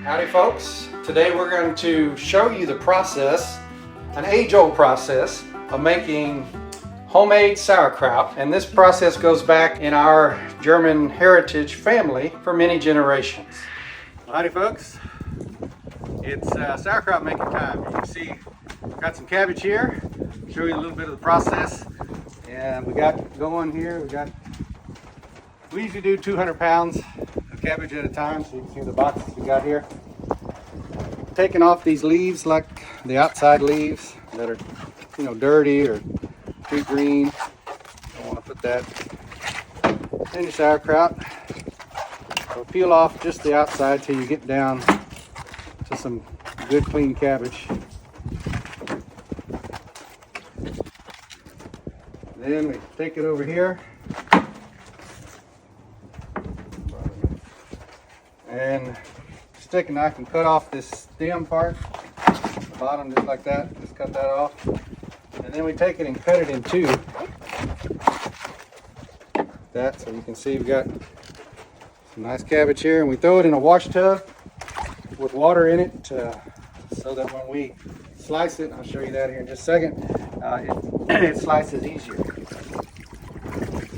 Howdy folks, today we're going to show you the process, an age-old process of making homemade sauerkraut, and this process goes back in our German heritage family for many generations. Howdy folks, it's sauerkraut making time. You can see I've got some cabbage here, show you a little bit of the process, and we got going here, we usually do 200 pounds of cabbage at a time, so you can see the boxes we got here. Taking off these leaves, like the outside leaves that are, you know, dirty or too green. Don't want to put that in your sauerkraut. So peel off just the outside till you get down to some good clean cabbage. Then we take it over here and just take a knife and cut off this stem part, the bottom, just like that. Just cut that off. And then we take it and cut it in two. That, so you can see we've got some nice cabbage here, and we throw it in a wash tub with water in it so that when we slice it, I'll show you that here in just a second, it slices easier.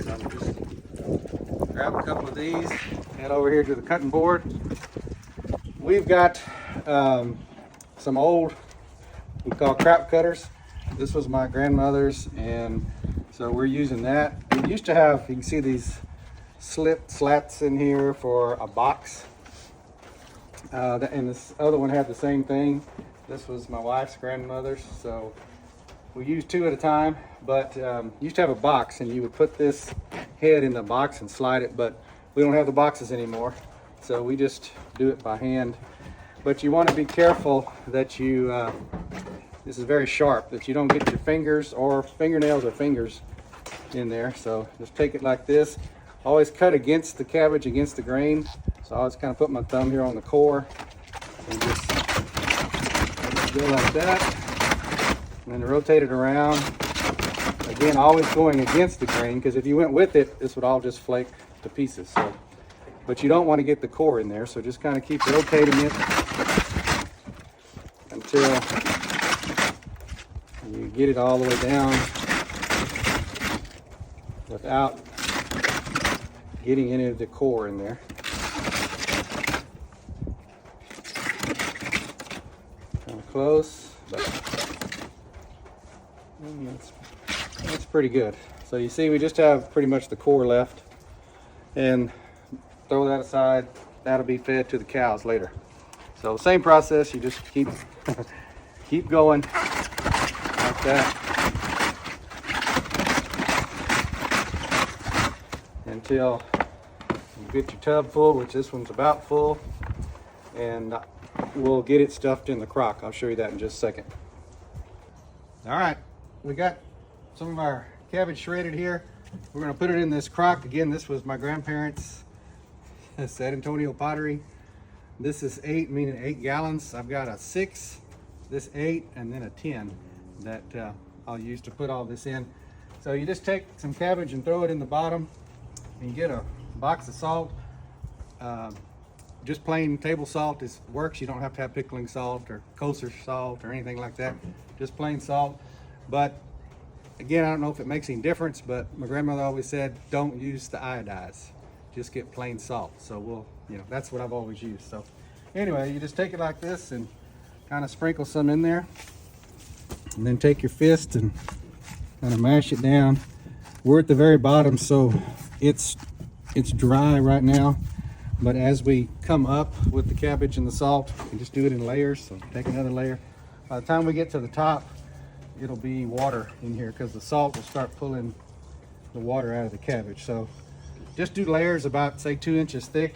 So just grab a couple of these, head over here to the cutting board. We've got some old, we call crap cutters. This was my grandmother's, and so we're using that. We used to have, you can see these slats in here for a box, and this other one had the same thing. This was my wife's grandmother's, so we used two at a time, but used to have a box, and you would put this head in the box and slide it, but we don't have the boxes anymore, so we just do it by hand. But you want to be careful that you, this is very sharp, that you don't get your fingers or fingernails or fingers in there. So just take it like this. Always cut against the cabbage, against the grain. So I always kind of put my thumb here on the core and just go like that. And then rotate it around. Again, always going against the grain, because if you went with it, this would all just flake to pieces. So, but you don't want to get the core in there, so just kind of keep rotating it until you get it all the way down without getting into the core in there. Kind of close, but that's pretty good. So you see we just have pretty much the core left, and throw that aside. That'll be fed to the cows later. So same process, you just keep keep going like that until you get your tub full, which this one's about full, and we'll get it stuffed in the crock. I'll show you that in just a second. All right, we got some of our cabbage shredded here. We're going to put it in this crock. Again, this was my grandparents' San Antonio pottery. This is 8, meaning 8 gallons. I've got a 6, this 8, and then a 10 that I'll use to put all this in. So you just take some cabbage and throw it in the bottom, and you get a box of salt. Just plain table salt works. You don't have to have pickling salt or kosher salt or anything like that. Just plain salt. But again, I don't know if it makes any difference, but my grandmother always said, don't use the iodize. Just get plain salt. So we'll, you know, that's what I've always used. So anyway, you just take it like this and kind of sprinkle some in there, and then take your fist and kind of mash it down. We're at the very bottom, so it's dry right now, but as we come up with the cabbage and the salt, you just do it in layers. So take another layer. By the time we get to the top, it'll be water in here, because the salt will start pulling the water out of the cabbage. So just do layers about, say, 2 inches thick,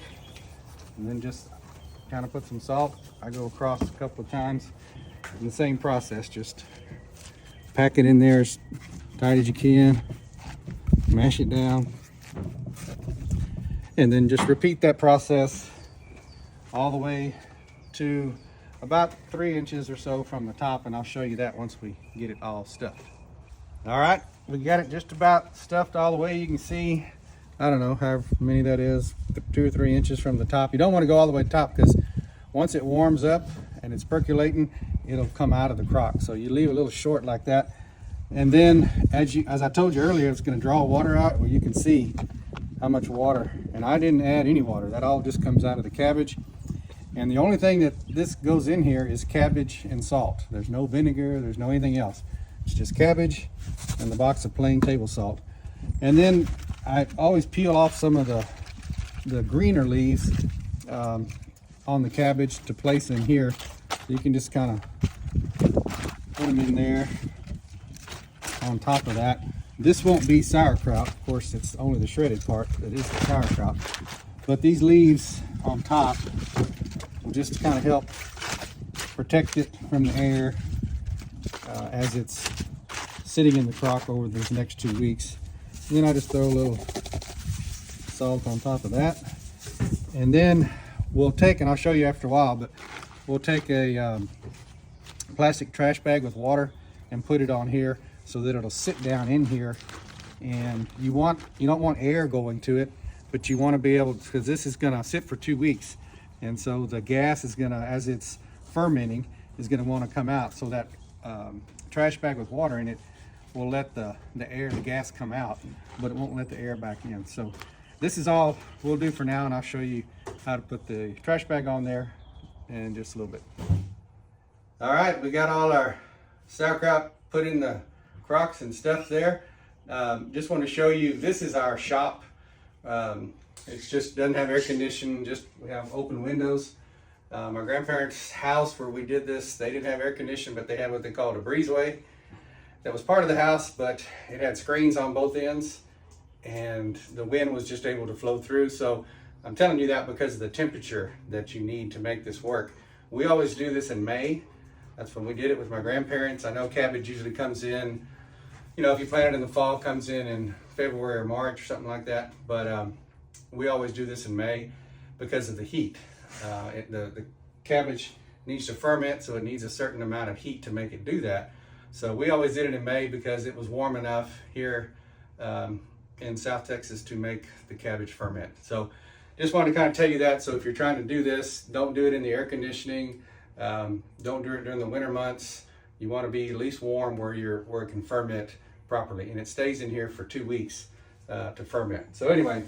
and then just kind of put some salt. I go across a couple of times in the same process. Just pack it in there as tight as you can, mash it down, and then just repeat that process all the way to about 3 inches or so from the top, and I'll show you that once we get it all stuffed. All right, we got it just about stuffed all the way. You can see, I don't know, however many that is, 2 or 3 inches from the top. You don't want to go all the way to the top, because once it warms up and it's percolating, it'll come out of the crock. So you leave it a little short like that. And then as I told you earlier, it's going to draw water out. Well, you can see how much water, and I didn't add any water. That all just comes out of the cabbage. And the only thing that this goes in here is cabbage and salt. There's no vinegar, there's no anything else. It's just cabbage and the box of plain table salt. And then I always peel off some of the greener leaves on the cabbage to place in here. So you can just kind of put them in there on top of that. This won't be sauerkraut. Of course, it's only the shredded part that is the sauerkraut. But these leaves on top will just kind of help protect it from the air as it's sitting in the crock over these next 2 weeks. And then I just throw a little salt on top of that. And then we'll take, and I'll show you after a while, but we'll take a plastic trash bag with water and put it on here so that it'll sit down in here. And you don't want air going to it, but you want to be able, because this is going to sit for 2 weeks. And so the gas is going to, as it's fermenting, is going to want to come out. So that trash bag with water in it will let the gas come out, but it won't let the air back in. So this is all we'll do for now, and I'll show you how to put the trash bag on there in just a little bit. All right, we got all our sauerkraut put in the crocks and stuff there. Just want to show you, this is our shop. It just doesn't have air conditioning, just we have open windows. My grandparents' house where we did this, they didn't have air conditioning, but they had what they called a breezeway. That was part of the house, but it had screens on both ends, and the wind was just able to flow through. So I'm telling you that because of the temperature that you need to make this work. We always do this in May. That's when we did it with my grandparents. I know cabbage usually comes in, you know, if you plant it in the fall, comes in February or March or something like that. But we always do this in May because of the heat. The cabbage needs to ferment, so it needs a certain amount of heat to make it do that. So we always did it in May because it was warm enough here in South Texas to make the cabbage ferment. So just wanted to kind of tell you that. So if you're trying to do this, don't do it in the air conditioning. Don't do it during the winter months. You want to be at least warm where it can ferment properly, and it stays in here for 2 weeks to ferment. So anyway,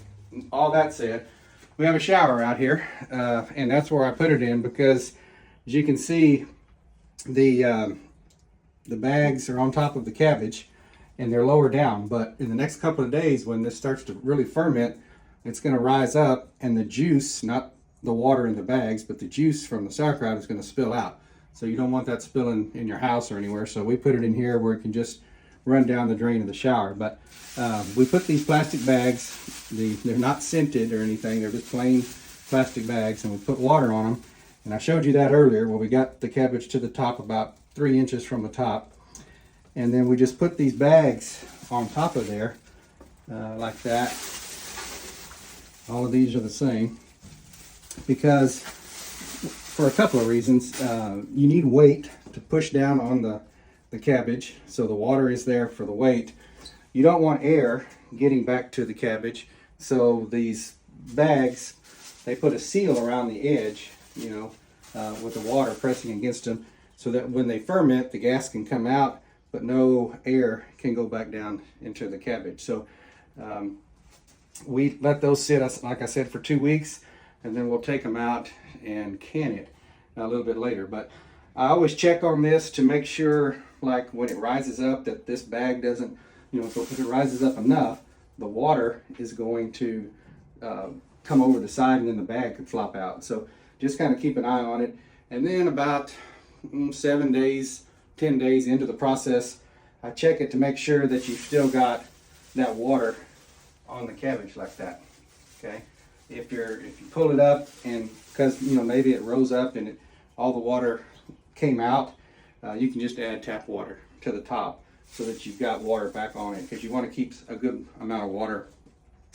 all that said, we have a shower out here, and that's where I put it in because, as you can see, the bags are on top of the cabbage and they're lower down. But in the next couple of days, when this starts to really ferment, it's going to rise up, and the juice, not the water in the bags, but the juice from the sauerkraut is going to spill out. So you don't want that spilling in your house or anywhere. So we put it in here where it can just run down the drain of the shower. But we put these plastic bags, they're not scented or anything, they're just plain plastic bags, and we put water on them. And I showed you that earlier where we got the cabbage to the top, about 3 inches from the top. And then we just put these bags on top of there like that. All of these are the same because, for a couple of reasons, you need weight to push down on the cabbage, so the water is there for the weight. You don't want air getting back to the cabbage, so these bags, they put a seal around the edge, you know, with the water pressing against them, so that when they ferment, the gas can come out, but no air can go back down into the cabbage. So we let those sit, like I said, for 2 weeks, and then we'll take them out and can it a little bit later. But I always check on this to make sure, like when it rises up, that this bag doesn't, you know, if it rises up enough, the water is going to come over the side, and then the bag could flop out. So just kind of keep an eye on it. And then about 7 days, 10 days into the process, I check it to make sure that you've still got that water on the cabbage like that. Okay, if you pull it up, and because, you know, maybe it rose up and all the water came out, you can just add tap water to the top so that you've got water back on it, because you want to keep a good amount of water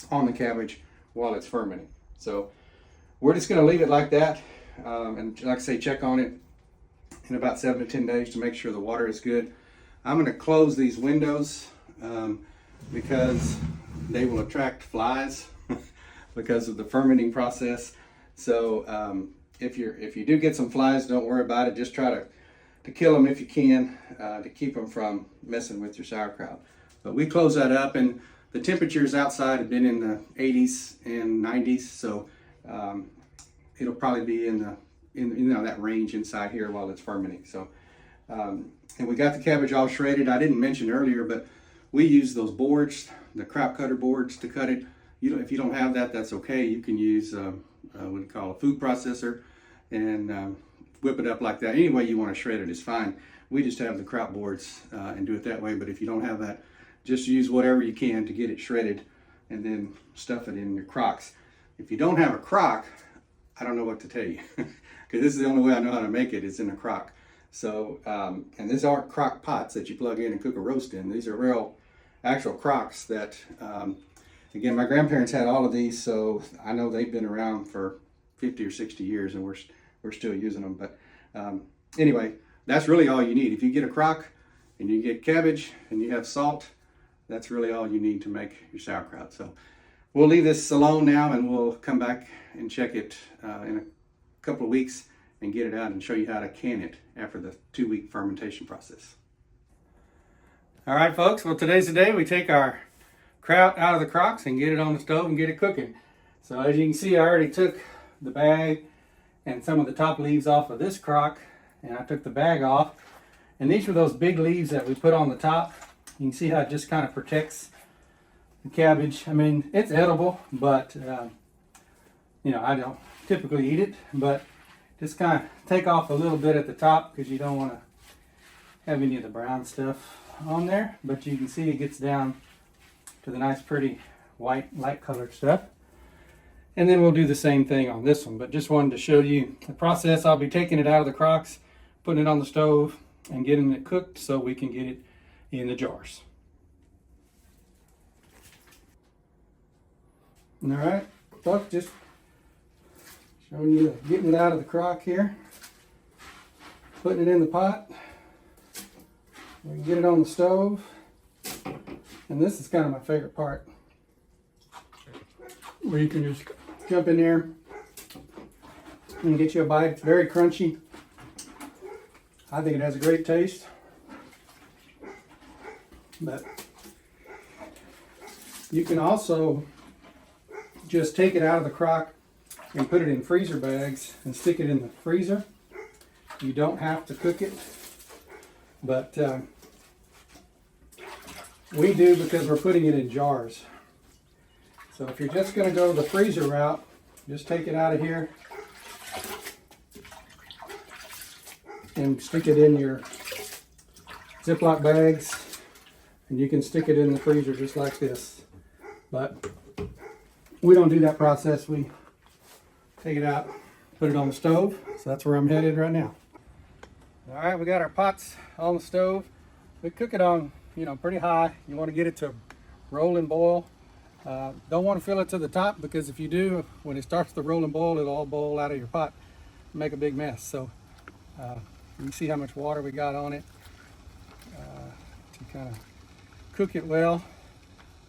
on the cabbage while it's fermenting. So we're just going to leave it like that, and like I say, check on it in about 7 to 10 days to make sure the water is good. I'm going to close these windows because they will attract flies because of the fermenting process. So if you do get some flies, don't worry about it. Just try to kill them if you can, to keep them from messing with your sauerkraut. But we close that up, and the temperatures outside have been in the 80s and 90s, so it'll probably be in that range inside here while it's fermenting. So, and we got the cabbage all shredded. I didn't mention earlier, but we use those boards, the crop cutter boards, to cut it. If you don't have that, that's okay. You can use what we call a food processor and whip it up like that. Any way you want to shred it is fine. We just have the crop boards and do it that way. But if you don't have that, just use whatever you can to get it shredded and then stuff it in your crocks. If you don't have a crock, I don't know what to tell you, because this is the only way I know how to make it is in a crock. So, and these aren't crock pots that you plug in and cook a roast in. These are real, actual crocks that, again, my grandparents had all of these, so I know they've been around for 50 or 60 years, and we're still using them. But anyway, that's really all you need. If you get a crock and you get cabbage and you have salt, that's really all you need to make your sauerkraut. So we'll leave this alone now, and we'll come back and check it in a couple of weeks and get it out and show you how to can it after the 2-week fermentation process. All right, folks, well, today's the day we take our kraut out of the crocks and get it on the stove and get it cooking. So as you can see, I already took the bag and some of the top leaves off of this crock, and I took the bag off. And these were those big leaves that we put on the top. You can see how it just kind of protects the cabbage. I mean, it's edible, but you know, I don't typically eat it, but just kind of take off a little bit at the top because you don't want to have any of the brown stuff on there. But you can see it gets down to the nice, pretty white, light colored stuff. And then we'll do the same thing on this one, but just wanted to show you the process. I'll be taking it out of the crocks, putting it on the stove, and getting it cooked so we can get it in the jars. All right, folks, just showing you getting it out of the crock here, putting it in the pot. We can get it on the stove, and this is kind of my favorite part, where you can just jump in there and get you a bite. It's very crunchy. I think it has a great taste. But you can also just take it out of the crock and put it in freezer bags and stick it in the freezer. You don't have to cook it, but we do because we're putting it in jars. So if you're just going to go the freezer route, just take it out of here and stick it in your Ziploc bags, and you can stick it in the freezer just like this. But we don't do that process. We take it out, put it on the stove. So that's where I'm headed right now. All right, we got our pots on the stove. We cook it on, you know, pretty high. You want to get it to roll and boil. Don't want to fill it to the top, because if you do, when it starts to roll and boil, it'll all boil out of your pot and make a big mess. So you can see how much water we got on it to kind of cook it well.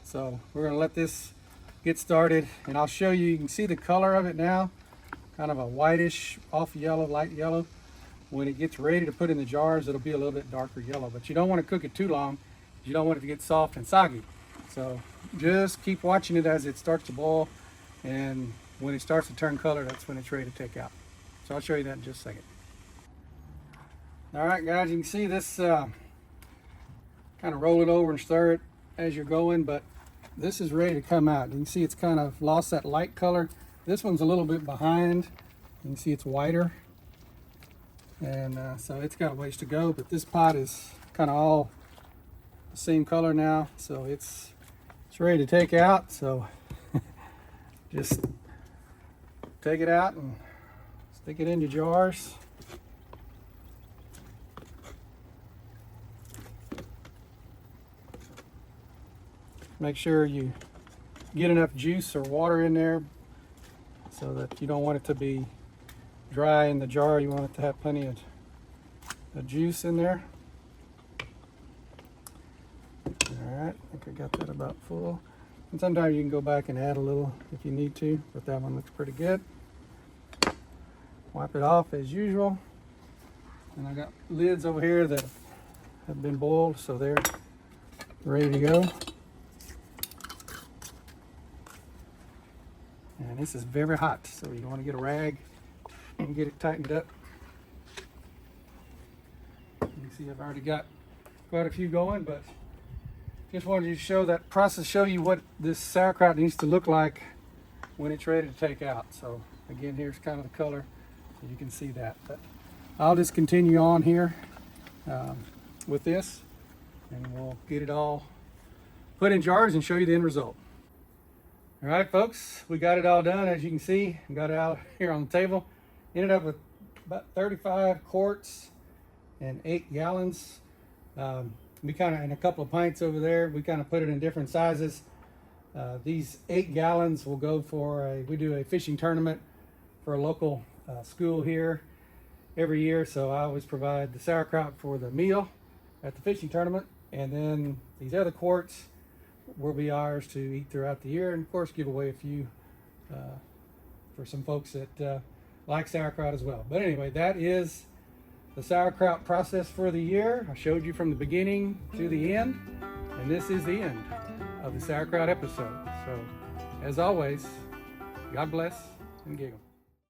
So we're going to let this get started, and I'll show you. You can see the color of it now, kind of a whitish, off yellow, light yellow. When it gets ready to put in the jars, it'll be a little bit darker yellow, but you don't want to cook it too long. You don't want it to get soft and soggy. So just keep watching it as it starts to boil, and when it starts to turn color, that's when it's ready to take out. So I'll show you that in just a second. All right, guys, you can see this, kind of roll it over and stir it as you're going, but this is ready to come out. You can see it's kind of lost that light color. This one's a little bit behind. You can see it's whiter, and so it's got a ways to go, but this pot is kind of all the same color now, so it's ready to take out. So just take it out and stick it in your jars. Make sure you get enough juice or water in there so that you don't want it to be dry in the jar. You want it to have plenty of juice in there. Alright, I think I got that about full. And sometimes you can go back and add a little if you need to, but that one looks pretty good. wipe it off as usual. And I got lids over here that have been boiled, so they're ready to go. And this is very hot, so you want to get a rag and get it tightened up. You can see I've already got quite a few going, but just wanted to show that process, show you what this sauerkraut needs to look like when it's ready to take out. So again, here's kind of the color, so you can see that. But I'll just continue on here with this, and we'll get it all put in jars and show you the end result. All right, folks, we got it all done. As you can see, got it out here on the table. Ended up with about 35 quarts and 8 gallons. We kind of, and a couple of pints over there, we kind of put it in different sizes. These 8 gallons will go for we do a fishing tournament for a local school here every year. So I always provide the sauerkraut for the meal at the fishing tournament. And then these other quarts will be ours to eat throughout the year. And of course, give away a few for some folks that like sauerkraut as well. But anyway, that is the sauerkraut process for the year. I showed you from the beginning to the end, and this is the end of the sauerkraut episode. So as always, God bless and giggle.